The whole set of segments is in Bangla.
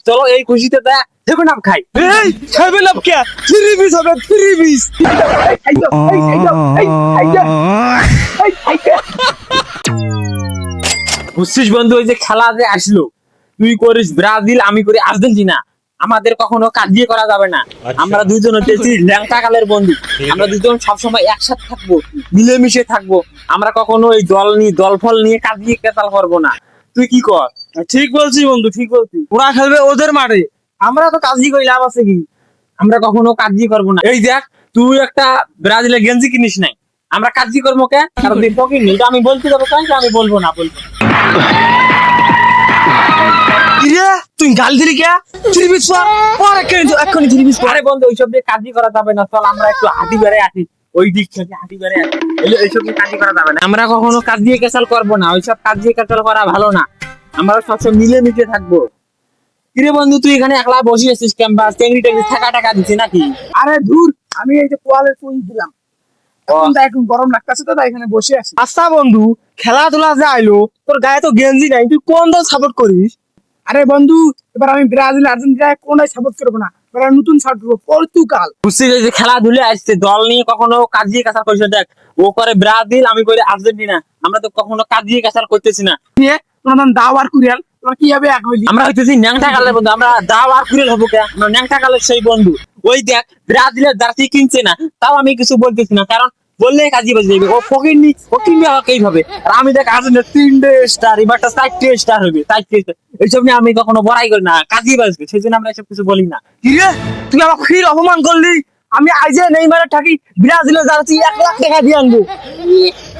চলো এই খুশিতে সেভেন আপ খাই। এই seven up K three piece হবে থ্রি পিস। বুঝছিস বন্ধু, ওই যে খেলা যে আসলো, তুই করিস ব্রাজিল, আমি করি আর্জেন্টিনা, আমাদের কখনো কাজিয়ে করা যাবে না। আমরা দুইজন হচ্ছি ল্যাংটা কালের বন্ধু, আমরা দুজন সবসময় একসাথে থাকবো, মিলেমিশে থাকবো। আমরা কখনো এই দল ফল নিয়ে কাজিয়ে কেতাল করবো না। তুই কি কর? ঠিক বলছি বন্ধু, ঠিক বলছি। ওরা খেলবে ওদের মাঠে, আমরা তো কাজই করি, লাভ আছে কি? আমরা কখনো কাজিয়ে করবো না। এই দেখ, তুই একটা ব্রাজিলের গেঞ্জি কিনিস নাই, আমরা কাজিয়ে করবো কে? কারণ তুই ফকির নেই। এটা আমি বলতে যাবো, আমি বলবো না, বলবো। তুই গাল দিলি কে? থ্রি পিস পরে কিন্তু এক্ষুনি থ্রি পিস। আরে বন্ধু, ওইসব দিয়ে কাজি করা যাবে না। চল আমরা একটু হাঁটি বেড়ে আসি, ওই দিক থেকে হাঁটি বেড়ে আসি। এইসব দিয়ে কাজি করা যাবে না। আমরা কখনো কাজিয়ে কেসাল করবো না, ওইসব কাজিয়ে কেসাল করা ভালো না। আমরা সবসময় মিলেমিশে থাকবো। কিরে বন্ধু, তুই এখানে একলা বসে আছিস ক্যাম্পাস, টেংরি টেংরি টাকা দিচ্ছি নাকি? আরে ধুর, আমি এই যে পোয়ালের ফুল দিলাম, এখন গরম লাগতেছে তো, তাই এখানে বসে আছি। আচ্ছা বন্ধু, খেলাধুলা যে আইলো, তোর গায়ে তো গেঞ্জি নাই, তুই কোন দল সাপোর্ট করিস? আরে বন্ধু, এবার আমি ব্রাজিল আর্জেন্টিনায় কোনটাই সাপোর্ট করবো না, এবার নতুন সাপোর্ট করবো পর্তুগাল। বুঝছিস, যে খেলাধুলে আসছে, দল নিয়ে কখনো কাজিয়ে কাছাল করছে। দেখ, ও করে ব্রাজিল, আমি করি আর্জেন্টিনা, আমরা তো কখনো কাজিয়ে কাছাল করতেছি না। তোমার দাও আর কুরিয়াল, তোমার কি হবে এক হইলি? আমরা হইতেছি ন্যাংটা কালের বন্ধু, আমরা দাও আর কুরিয়াল হবো কে? আমরা ন্যাংটা কালের সেই বন্ধু। ওই দেখ, ব্রাজিলের জার্সি কিনছে না, তাও আমি কিছু বলতেছি না, কারণ বললে কাজী বাজে যাবে। ও ফকির নি এইভাবে। আর আমি দেখ আর্জেন্টিনা 3টে স্টার, এবারটা 4টে স্টার হবে, 4টে স্টার। এইসব নিয়ে আমি কখনো বড়াই করি না, কাজী বাজবে, সেই জন্য আমরা এসব কিছু বলি না। কি রে, তুই আমাকে ফির অপমান করলি? আমি আইজে নেইমারের থাকি ব্রাজিলের জার্সি 1 লাখ টাকা দিয়ে আনবো।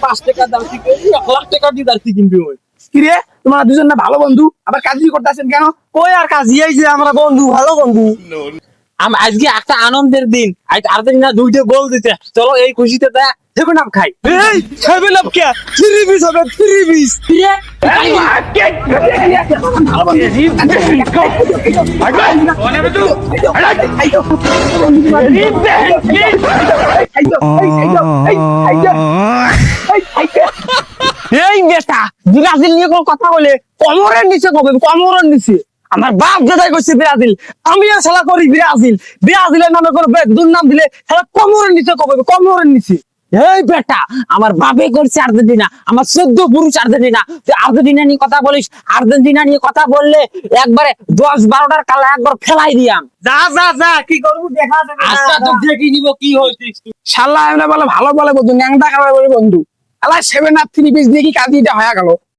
5 টাকা জার্সি কিনবি, 1 লাখ টাকা দিয়ে জার্সি কিনবি। ওই কি রে, তোমরা দুজন না ভালো বন্ধু, আবার কাজি করতেছেন কেন? কই আর কাজি, এই যে আমরা বন্ধু, ভালো বন্ধু। আজকে একটা আনন্দের দিন, আজ আর্জেন্টিনা 2টে গোল দিতে। চলো এই খুশিতে সেভেন আপ খাই। এই seven up K three piece হবে থ্রি পিস। এই বেটা, ব্রাজিল নিয়ে কোন কথা বলে কমরের নিচে কবে, কমরের নিচে। আমার বাপ দাদাই করছে ব্রাজিল, আমি আর খেলা করি ব্রাজিল। ব্রাজিলের নামে করে দুর্নাম দিলে খেলা কমরের নিচে কবে, কমরের নিচে। এই বেটা, আমার বাপে করছে আর্জেন্টিনা, আমার 14 পুরুষ আর্জেন্টিনা। তুই আর্জেন্টিনা নিয়ে কথা বলিস, আর্জেন্টিনা নিয়ে কথা বললে একবারে 10-12টার কালা একবার ফেলাই দিয়াম। যা যা যা, কি করবো দেখা যাবে। আজকে তো দেখে নিব কি হইছিস। শালা এমনি বলে ভালো বলে বন্ধু, ন্যাংটা খাবার বলে বন্ধু। আলা সেভেন আপ থ্রি পিস দিয়ে কি কাজ দিতে হয়ে গেল।